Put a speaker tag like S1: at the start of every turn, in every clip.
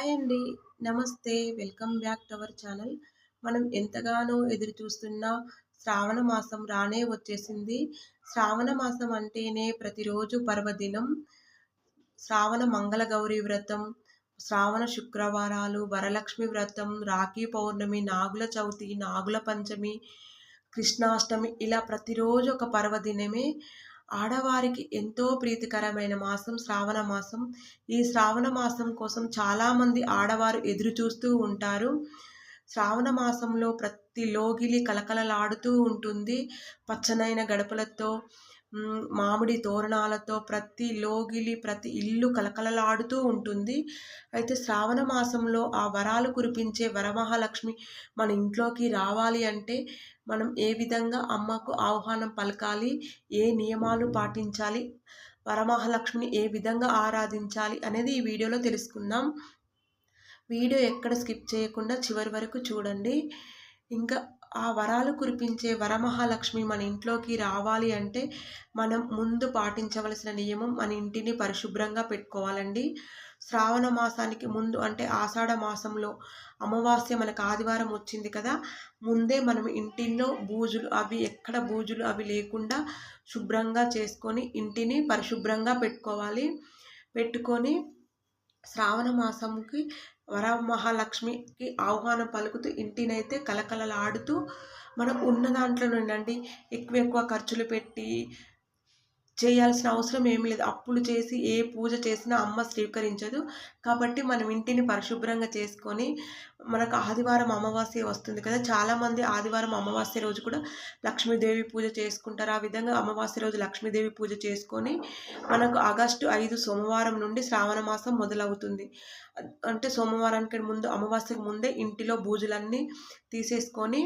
S1: Hi అండి. నమస్తే. Welcome back to our channel. మనం ఎంతగానో ఎదురు చూస్తున్న శ్రావణ మాసం రానే వచ్చేసింది. శ్రావణ మాసం అంటేనే ప్రతిరోజు పర్వదినం. శ్రావణ మంగళగౌరి వ్రతం, శ్రావణ శుక్రవారాలు, వరలక్ష్మి వ్రతం, రాఖీ పౌర్ణమి, నాగుల చవితి, నాగుల పంచమి, కృష్ణాష్టమి ఇలా ప్రతిరోజు ఒక పర్వదినమే. ఆడవారికి ఎంతో ప్రీతికరమైన మాసం శ్రావణ మాసం. ఈ శ్రావణ మాసం కోసం చాలామంది ఆడవారు ఎదురు చూస్తూ ఉంటారు. శ్రావణ మాసంలో ప్రతి లోగిలి కలకలలాడుతూ ఉంటుంది. పచ్చనైన గడపలతో, మామిడి తోరణాలతో ప్రతి లోగిలి, ప్రతి ఇల్లు కలకలలాడుతూ ఉంటుంది. అయితే శ్రావణ మాసంలో ఆ వరాలు కురిపించే వరమహాలక్ష్మి మన ఇంట్లోకి రావాలి అంటే మనం ఏ విధంగా అమ్మకు ఆహ్వానం పలకాలి, ఏ నియమాలు పాటించాలి, వరమహాలక్ష్మిని ఏ విధంగా ఆరాధించాలి అనేది ఈ వీడియోలో తెలుసుకుందాం. వీడియో ఎక్కడ స్కిప్ చేయకుండా చివరి వరకు చూడండి. ఇంకా ఆ వరాలు కురిపించే వరమహాలక్ష్మి మన ఇంట్లోకి రావాలి అంటే మనం ముందు పాటించవలసిన నియమం మన ఇంటిని పరిశుభ్రంగా పెట్టుకోవాలండి. శ్రావణ మాసానికి ముందు అంటే ఆషాఢ మాసంలో అమావాస్య మనకు ఆదివారం వచ్చింది కదా, ముందే మనం ఇంటిల్లో బూజులు ఎక్కడ బూజులు లేకుండా శుభ్రంగా చేసుకొని ఇంటిని పరిశుభ్రంగా పెట్టుకొని శ్రావణ మాసంకి వరమహాలక్ష్మికి ఆహ్వానం పలుకుతూ ఇంటినైతే కలకలలాడుతూ మనం ఉన్న దాంట్లో నుండి ఎక్కువ ఖర్చులు పెట్టి చేయాల్సిన అవసరం ఏమి లేదు. అప్పులు చేసి ఏ పూజ చేసినా అమ్మ స్వీకరించదు. కాబట్టి మనం ఇంటిని పరిశుభ్రంగా చేసుకొని, మనకు ఆదివారం అమావాస్య వస్తుంది కదా, చాలామంది ఆదివారం అమావాస్య రోజు కూడా లక్ష్మీదేవి పూజ చేసుకుంటారు. ఆ విధంగా అమావాస్య రోజు లక్ష్మీదేవి పూజ చేసుకొని మనకు ఆగస్టు 5 సోమవారం నుండి శ్రావణ మాసం మొదలవుతుంది. అంటే సోమవారానికి ముందు, అమావాస్యకు ముందే ఇంటిలో బూజులన్నీ తీసేసుకొని,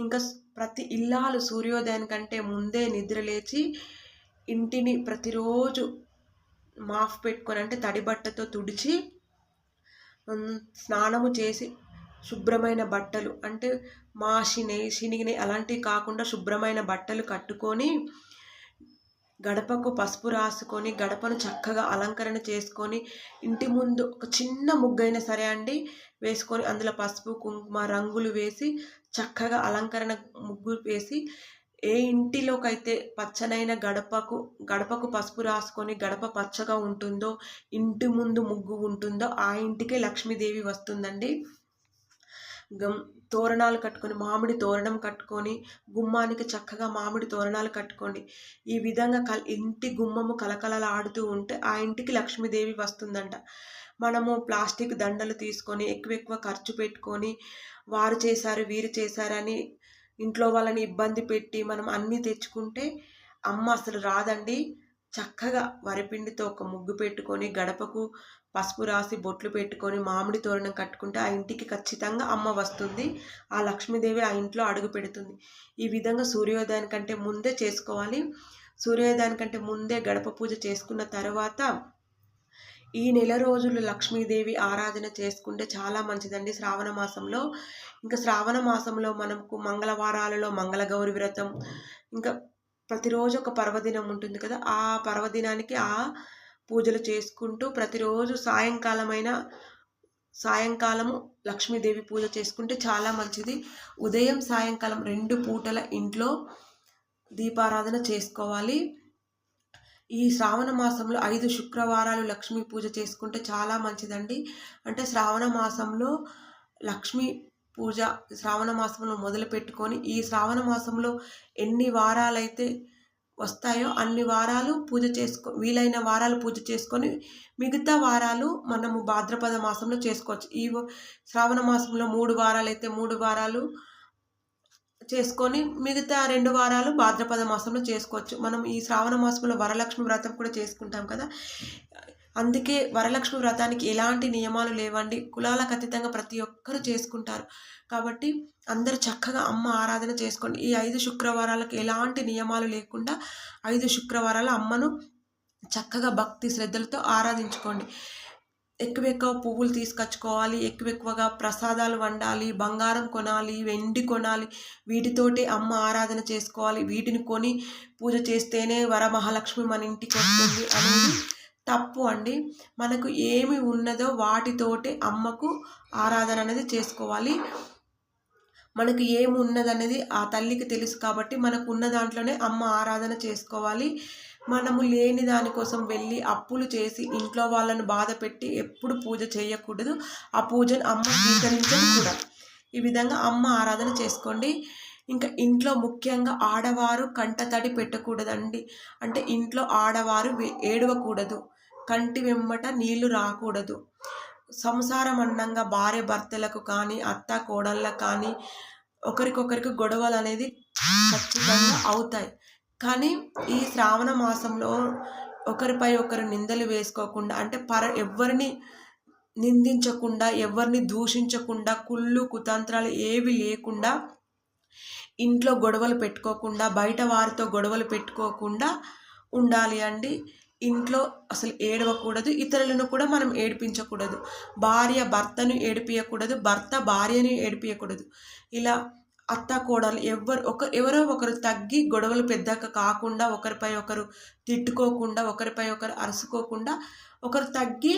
S1: ఇంకా ప్రతి ఇల్లాలు సూర్యోదయానికంటే ముందే నిద్రలేచి ఇంటిని ప్రతిరోజు మాఫ్ పెట్టుకొని అంటే తడి బట్టతో తుడిచి స్నానము చేసి శుభ్రమైన బట్టలు అంటే శినిగినాయి అలాంటివి కాకుండా శుభ్రమైన బట్టలు కట్టుకొని గడపకు పసుపు రాసుకొని గడపను చక్కగా అలంకరణ చేసుకొని ఇంటి ముందు ఒక చిన్న ముగ్గైనా సరే అండి వేసుకొని అందులో పసుపు కుంకుమ రంగులు వేసి చక్కగా అలంకరణ ముగ్గు వేసి, ఏ ఇంటిలోకైతే పచ్చనైన గడపకు పసుపు రాసుకొని గడప పచ్చగా ఉంటుందో, ఇంటి ముందు ముగ్గు ఉంటుందో ఆ ఇంటికే లక్ష్మీదేవి వస్తుందండి. తోరణాలు కట్టుకొని, మామిడి తోరణం కట్టుకొని, గుమ్మానికి చక్కగా మామిడి తోరణాలు కట్టుకోండి. ఈ విధంగా ఇంటి గుమ్మము కలకలలాడుతూ ఉంటే ఆ ఇంటికి లక్ష్మీదేవి వస్తుందంట. మనము ప్లాస్టిక్ దండలు తీసుకొని ఎక్కువ ఖర్చు పెట్టుకొని వారు చేశారు వీరు చేశారని ఇంట్లో వాళ్ళని ఇబ్బంది పెట్టి మనం అన్నీ తెచ్చుకుంటే అమ్మ అసలు రాదండి. చక్కగా వరిపిండితో ఒక ముగ్గు పెట్టుకొని గడపకు పసుపు రాసి బొట్లు పెట్టుకొని మామిడి తోరణం కట్టుకుంటే ఆ ఇంటికి ఖచ్చితంగా అమ్మ వస్తుంది. ఆ లక్ష్మీదేవి ఆ ఇంట్లో అడుగు పెడుతుంది. ఈ విధంగా సూర్యోదయానికంటే ముందే చేసుకోవాలి. సూర్యోదయానికంటే ముందే గడప పూజ చేసుకున్న తర్వాత ఈ నెల రోజులు లక్ష్మీదేవి ఆరాధన చేసుకుంటే చాలా మంచిదండి శ్రావణ మాసంలో. ఇంకా శ్రావణ మాసంలో మనకు మంగళవారాలలో మంగళగౌరి వ్రతం, ఇంకా ప్రతిరోజు ఒక పర్వదినం ఉంటుంది కదా, ఆ పర్వదినానికి ఆ పూజలు చేసుకుంటూ ప్రతిరోజు సాయంకాలము లక్ష్మీదేవి పూజ చేసుకుంటే చాలా మంచిది. ఉదయం సాయంకాలం 2 పూటల ఇంట్లో దీపారాధన చేసుకోవాలి. ఈ శ్రావణ మాసంలో 5 శుక్రవారాలు లక్ష్మీ పూజ చేసుకుంటే చాలా మంచిదండి. అంటే శ్రావణ మాసంలో లక్ష్మీ పూజ శ్రావణ మాసంలో మొదలు పెట్టుకొని ఈ శ్రావణ మాసంలో ఎన్ని వారాలైతే వస్తాయో అన్ని వారాలు వీలైన వారాలు పూజ చేసుకొని మిగతా వారాలు మనము భాద్రపద మాసంలో చేసుకోవచ్చు. ఈ శ్రావణ మాసంలో 3 వారాలు అయితే 3 వారాలు చేసుకొని మిగతా 2 వారాలు భాద్రపద మాసంలో చేసుకోవచ్చు. మనం ఈ శ్రావణ మాసంలో వరలక్ష్మి వ్రతం కూడా చేసుకుంటాం కదా, అందుకే వరలక్ష్మి వ్రతానికి ఎలాంటి నియమాలు లేవండి. కులాలకు అతీతంగా ప్రతి ఒక్కరు చేసుకుంటారు. కాబట్టి అందరూ చక్కగా అమ్మ ఆరాధన చేసుకోండి. ఈ 5 శుక్రవారాలకు ఎలాంటి నియమాలు లేకుండా 5 శుక్రవారాలు అమ్మను చక్కగా భక్తి శ్రద్ధలతో ఆరాధించుకోండి. ఎక్కువ పువ్వులు తీసుకొచ్చుకోవాలి, ఎక్కువగా ప్రసాదాలు వండాలి, బంగారం కొనాలి, వెండి కొనాలి, వీటితోటి అమ్మ ఆరాధన చేసుకోవాలి. వీటిని కొని పూజ చేస్తేనే వరమహాలక్ష్మి మన ఇంటికి వస్తుంది అనేది తప్పు అండి. మనకు ఏమి ఉన్నదో వాటితోటి అమ్మకు ఆరాధన అనేది చేసుకోవాలి. మనకు ఏమున్నదనేది ఆ తల్లికి తెలుసు కాబట్టి మనకు ఉన్న దాంట్లోనే అమ్మ ఆరాధన చేసుకోవాలి. మనము లేని దానికోసం వెళ్ళి అప్పులు చేసి ఇంట్లో వాళ్ళను బాధపెట్టి ఎప్పుడు పూజ చేయకూడదు. ఆ పూజను అమ్మ స్వీకరించదు కూడా. ఈ విధంగా అమ్మ ఆరాధన చేసుకోండి. ఇంకా ఇంట్లో ముఖ్యంగా ఆడవారు కంటతడి పెట్టకూడదండి. అంటే ఇంట్లో ఆడవారు ఏడవకూడదు. కంటి వెంబట నీళ్లు రాకూడదు. సంసారం అన్నంగా భార్య భర్తలకు కానీ, అత్త కోడళ్ళకు కానీ ఒకరికొకరికి గొడవలు అనేది ఖచ్చితంగా అవుతాయి. కానీ ఈ శ్రావణ మాసంలో ఒకరిపై ఒకరు నిందలు వేసుకోకుండా, అంటే ఎవ్వరిని నిందించకుండా, ఎవరిని దూషించకుండా, కుళ్ళు కుతంత్రాలు ఏవి లేకుండా, ఇంట్లో గొడవలు పెట్టుకోకుండా, బయట వారితో గొడవలు పెట్టుకోకుండా ఉండాలి అండి. ఇంట్లో అసలు ఏడవకూడదు. ఇతరులను కూడా మనం ఏడిపించకూడదు. భార్య భర్తను ఏడిపియకూడదు. భర్త భార్యని ఏడిపియకూడదు. ఇలా అత్త కోడలు ఎవరో ఒకరు తగ్గి గొడవలు పెద్దగా కాకుండా, ఒకరిపై ఒకరు తిట్టుకోకుండా, ఒకరిపై ఒకరు అరుసుకోకుండా, ఒకరు తగ్గి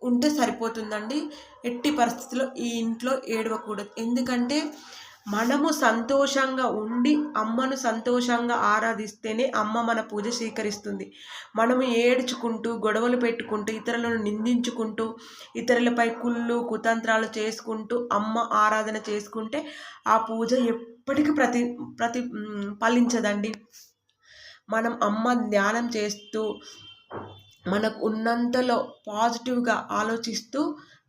S1: ఉంటే సరిపోతుందండి. ఎట్టి పరిస్థితుల్లో ఈ ఇంట్లో ఏడవకూడదు. ఎందుకంటే మనము సంతోషంగా ఉండి అమ్మను సంతోషంగా ఆరాధిస్తేనే అమ్మ మన పూజ స్వీకరిస్తుంది. మనము ఏడ్చుకుంటూ, గొడవలు పెట్టుకుంటూ, ఇతరులను నిందించుకుంటూ, ఇతరులపై కుళ్ళు కుతంత్రాలు చేసుకుంటూ అమ్మ ఆరాధన చేసుకుంటే ఆ పూజ ఎప్పటికీ ఫలించదండి. మనం అమ్మ ధ్యానం చేస్తూ, మనకు ఉన్నంతలో పాజిటివ్గా ఆలోచిస్తూ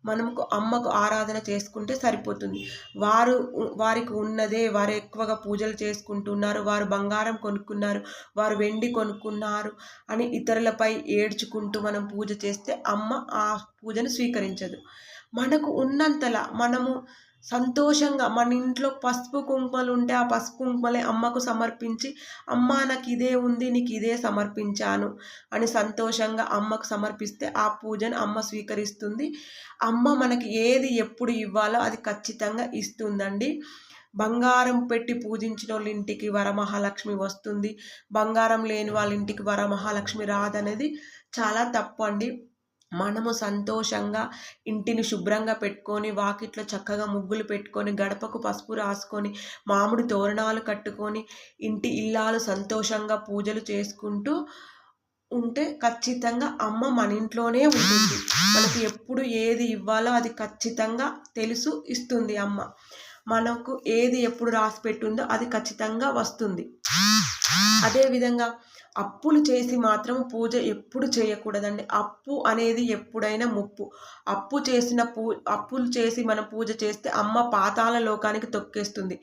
S1: మనకు అమ్మకు ఆరాధన చేసుకుంటే సరిపోతుంది. వారికి ఉన్నదే, వారు ఎక్కువగా పూజలు చేసుకుంటున్నారు, వారు బంగారం కొనుక్కున్నారు, వారు వెండి కొనుక్కున్నారు అని ఇతరులపై ఏడ్చుకుంటూ మనం పూజ చేస్తే అమ్మ ఆ పూజను స్వీకరించదు. మనకు ఉన్నంతలా మనము సంతోషంగా మన ఇంట్లో పసుపు కుంకుమలు ఉంటే ఆ పసుపు కుంకుమలే అమ్మకు సమర్పించి, అమ్మ నాకు ఇదే ఉంది, నీకు ఇదే సమర్పించాను అని సంతోషంగా అమ్మకు సమర్పిస్తే ఆ పూజను అమ్మ స్వీకరిస్తుంది. అమ్మ మనకి ఏది ఎప్పుడు ఇవ్వాలో అది ఖచ్చితంగా ఇస్తుందండి. బంగారం పెట్టి పూజించిన వాళ్ళ ఇంటికి వరమహాలక్ష్మి వస్తుంది. బంగారం లేని వాళ్ళ ఇంటికి వరమహాలక్ష్మి రాదనేది చాలా తప్పు అండి. మనము సంతోషంగా ఇంటిని శుభ్రంగా పెట్టుకొని, వాకిట్లో చక్కగా ముగ్గులు పెట్టుకొని, గడపకు పసుపు రాసుకొని, మామిడి తోరణాలు కట్టుకొని, ఇంటి ఇల్లాలు సంతోషంగా పూజలు చేసుకుంటూ ఉంటే ఖచ్చితంగా అమ్మ మన ఇంట్లోనే ఉంటుంది. మనకు ఎప్పుడు ఏది ఇవ్వాలో అది ఖచ్చితంగా తెలుసు ఇస్తుంది అమ్మ. మనకు ఏది ఎప్పుడు రాసి పెట్టుందో అది ఖచ్చితంగా వస్తుంది. అదేవిధంగా అప్పులు చేసి మాత్రం పూజ ఎప్పుడు చేయకూడదండి. అప్పు అనేది ఎప్పుడైనా ముప్పు. అప్పులు చేసి మనం పూజ చేస్తే అమ్మ పాతాళ లోకానికి తొక్కేస్తుంది.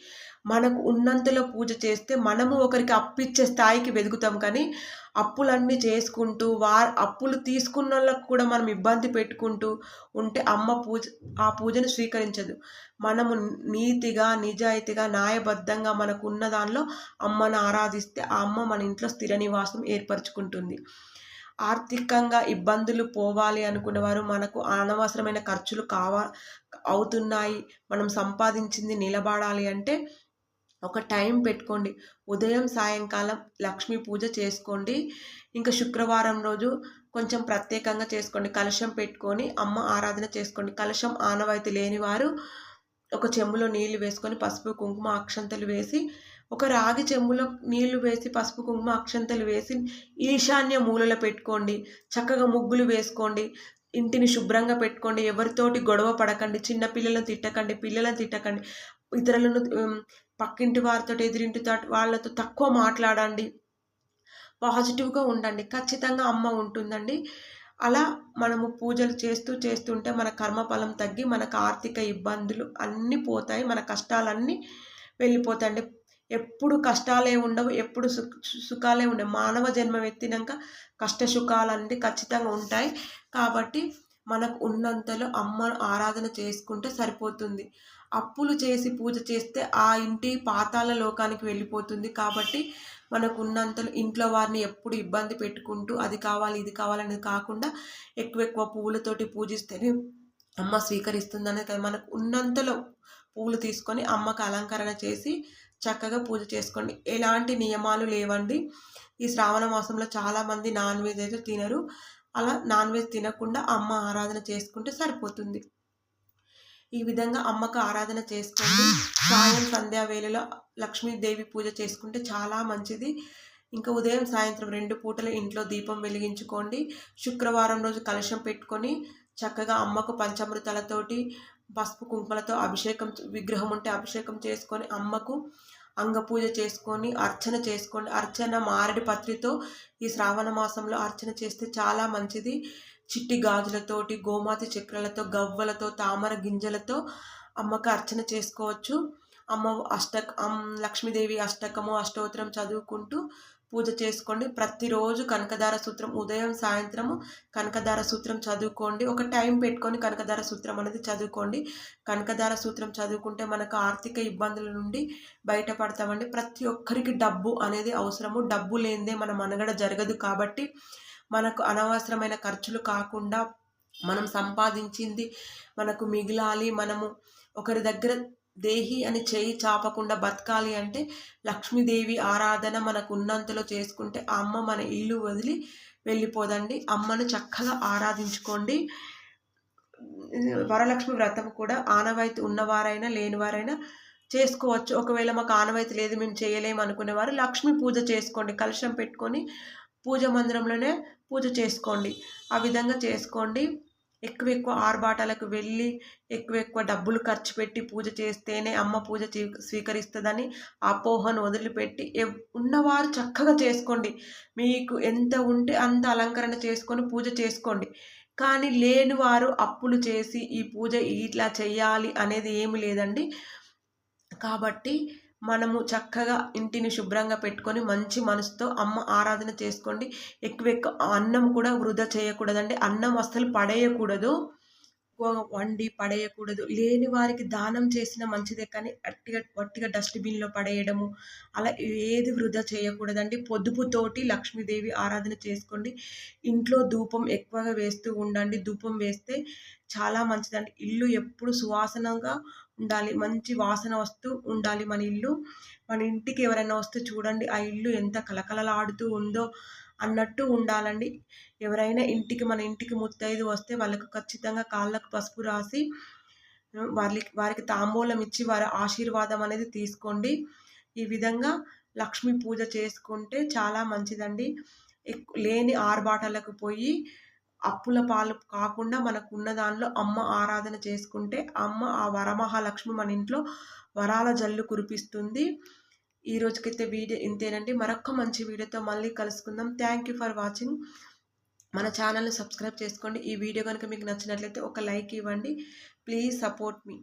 S1: మనకు ఉన్నంతలో పూజ చేస్తే మనము ఒకరికి అప్పిచ్చే స్థాయికి వెదుగుతాం. కానీ అప్పులన్నీ చేసుకుంటూ అప్పులు తీసుకున్నోళ్ళకు కూడా మనం ఇబ్బంది పెట్టుకుంటూ ఉంటే అమ్మ ఆ పూజను స్వీకరించదు. మనము నీతిగా, నిజాయితీగా, న్యాయబద్ధంగా మనకు ఉన్న దానిలో అమ్మను ఆరాధిస్తే ఆ అమ్మ మన ఇంట్లో స్థిర నివాసం ఏర్పరచుకుంటుంది. ఆర్థికంగా ఇబ్బందులు పోవాలి అనుకున్నవారు, మనకు అనవసరమైన ఖర్చులు అవుతున్నాయి, మనం సంపాదించింది నిలబడాలి అంటే ఒక టైం పెట్టుకోండి. ఉదయం సాయంకాలం లక్ష్మీ పూజ చేసుకోండి. ఇంకా శుక్రవారం రోజు కొంచెం ప్రత్యేకంగా చేసుకోండి. కలశం పెట్టుకొని అమ్మ ఆరాధన చేసుకోండి. కలశం ఆనవాయితీ లేని వారు ఒక చెంబులో నీళ్లు వేసుకొని పసుపు కుంకుమ అక్షంతలు వేసి, ఒక రాగి చెంబులో నీళ్లు వేసి పసుపు కుంకుమ అక్షంతలు వేసి ఈశాన్య మూలలో పెట్టుకోండి. చక్కగా ముగ్గులు వేసుకోండి. ఇంటిని శుభ్రంగా పెట్టుకోండి. ఎవరితోటి గొడవ పడకండి. చిన్న పిల్లలను తిట్టకండి. ఇతరులను పక్కింటి వారితో, ఎదురింటి వాళ్ళతో తక్కువ మాట్లాడండి. పాజిటివ్గా ఉండండి. ఖచ్చితంగా అమ్మ ఉంటుందండి. అలా మనము పూజలు చేస్తుంటే మన కర్మఫలం తగ్గి మనకు ఆర్థిక ఇబ్బందులు అన్నీ పోతాయి. మన కష్టాలన్నీ వెళ్ళిపోతాయండి. ఎప్పుడు కష్టాలే ఉండవు, ఎప్పుడు సుఖాలే ఉండవు. మానవ జన్మ ఎత్తినాక కష్ట సుఖాలన్నీ ఖచ్చితంగా ఉంటాయి. కాబట్టి మనకు ఉన్నంతలో అమ్మ ఆరాధన చేసుకుంటే సరిపోతుంది. అప్పులు చేసి పూజ చేస్తే ఆ ఇంటి పాతాళ లోకానికి వెళ్ళిపోతుంది. కాబట్టి మనకు ఉన్నంతలో ఇంట్లో వారిని ఎప్పుడు ఇబ్బంది పెట్టుకుంటూ అది కావాలి ఇది కావాలనేది కాకుండా ఎక్కువ పువ్వులతోటి పూజిస్తేనే అమ్మ స్వీకరిస్తుంది అనేది కదా. మనకు ఉన్నంతలో పువ్వులు తీసుకొని అమ్మకు అలంకరణ చేసి చక్కగా పూజ చేసుకోండి. ఎలాంటి నియమాలు లేవండి. ఈ శ్రావణ మాసంలో చాలామంది నాన్ వెజ్ అయితే తినరు. అలా నాన్ వెజ్ తినకుండా అమ్మ ఆరాధన చేసుకుంటే సరిపోతుంది. ఈ విధంగా అమ్మకు ఆరాధన చేసుకోండి. సాయం సంధ్యా వేళలో లక్ష్మీదేవి పూజ చేసుకుంటే చాలా మంచిది. ఇంకా ఉదయం సాయంత్రం 2 పూటలు ఇంట్లో దీపం వెలిగించుకోండి. శుక్రవారం రోజు కలశం పెట్టుకొని చక్కగా అమ్మకు పంచామృతాలతోటి పసుపు కుంకుమలతో అభిషేకం, విగ్రహం ఉంటే అభిషేకం చేసుకొని అమ్మకు అంగపూజ చేసుకొని అర్చన చేసుకోండి. అర్చన మారేడు పత్రితో ఈ శ్రావణ మాసంలో అర్చన చేస్తే చాలా మంచిది. చిట్టి గాజులతోటి, గోమాత చక్రాలతో, గవ్వలతో, తామర గింజలతో అమ్మకు అర్చన చేసుకోవచ్చు. లక్ష్మీదేవి అష్టకము, అష్టోత్తరం చదువుకుంటూ పూజ చేసుకోండి. ప్రతిరోజు కనకదార సూత్రం ఉదయం సాయంత్రము కనకదార సూత్రం చదువుకోండి. ఒక టైం పెట్టుకొని కనకదార సూత్రం అనేది చదువుకోండి. కనకదార సూత్రం చదువుకుంటే మనకు ఆర్థిక ఇబ్బందుల నుండి బయటపడతామండి. ప్రతి ఒక్కరికి డబ్బు అనేది అవసరము. డబ్బు లేనిదే మన మనుగడ జరగదు. కాబట్టి మనకు అనవసరమైన ఖర్చులు కాకుండా మనం సంపాదించింది మనకు మిగిలాలి, మనము ఒకరి దగ్గర దేహి అని చేయి చాపకుండా బతకాలి అంటే లక్ష్మీదేవి ఆరాధన మనకు ఉన్నంతలో చేసుకుంటే ఆ అమ్మ మన ఇల్లు వదిలి వెళ్ళిపోదండి. అమ్మను చక్కగా ఆరాధించుకోండి. వరలక్ష్మి వ్రతం కూడా ఆనవాయితీ ఉన్నవారైనా లేనివారైనా చేసుకోవచ్చు. ఒకవేళ మాకు ఆనవాయితీ లేదు, మేము చేయలేము అనుకునేవారు లక్ష్మీ పూజ చేసుకోండి. కలశం పెట్టుకొని పూజ మందిరంలోనే పూజ చేసుకోండి. ఆ విధంగా చేసుకోండి. ఎక్కువ ఆర్భాటాలకు వెళ్ళి ఎక్కువ డబ్బులు ఖర్చు పెట్టి పూజ చేస్తేనే అమ్మ పూజ స్వీకరిస్తుందని అపోహను వదిలిపెట్టి ఉన్నవారు చక్కగా చేసుకోండి. మీకు ఎంత ఉంటే అంత అలంకరణ చేసుకొని పూజ చేసుకోండి. కానీ లేని వారు అప్పులు చేసి ఈ పూజ ఇట్లా చెయ్యాలి అనేది ఏమి లేదండి. కాబట్టి మనము చక్కగా ఇంటిని శుభ్రంగా పెట్టుకొని మంచి మనసుతో అమ్మ ఆరాధన చేసుకోండి. ఎక్కువ అన్నం కూడా వృధా చేయకూడదండి. అన్నం అస్సలు పడేయకూడదు. వండి పడేయకూడదు. లేని వారికి దానం చేసిన మంచిదే, కానీ వట్టిగా డస్ట్‌బిన్‌లో పడేయడము అలా ఏది వృధా చేయకూడదండి. పొదుపుతోటి లక్ష్మీదేవి ఆరాధన చేసుకోండి. ఇంట్లో ధూపం ఎక్కువగా వేస్తూ ఉండండి. ధూపం వేస్తే చాలా మంచిదండి. ఇల్లు ఎప్పుడు సువాసనగా ఉండాలి. మంచి వాసన వస్తూ ఉండాలి మన ఇల్లు. మన ఇంటికి ఎవరైనా వస్తే చూడండి ఆ ఇల్లు ఎంత కలకలలాడుతూ ఉందో అన్నట్టు ఉండాలండి. ఎవరైనా మన ఇంటికి ముత్తైదు వస్తే వాళ్ళకు ఖచ్చితంగా కాళ్ళకు పసుపు రాసి వారికి తాంబూలం ఇచ్చి వారి ఆశీర్వాదం అనేది తీసుకోండి. ఈ విధంగా లక్ష్మీ పూజ చేసుకుంటే చాలా మంచిదండి. లేని ఆర్భాటాలకు పోయి అప్పుల పాలు కాకుండా మనకున్న దానిలో అమ్మ ఆరాధన చేసుకుంటే అమ్మ ఆ వరమహాలక్ష్మి మన ఇంట్లో వరాల జల్లు కురిపిస్తుంది. ఈ రోజుకైతే వీడియో ఇంతేనండి. మరొక మంచి వీడియోతో మళ్ళీ కలుసుకుందాం. Thank you for watching. మన ఛానల్ని సబ్స్క్రైబ్ చేసుకోండి. ఈ వీడియో కనుక మీకు నచ్చినట్లయితే ఒక లైక్ ఇవ్వండి. Please support me.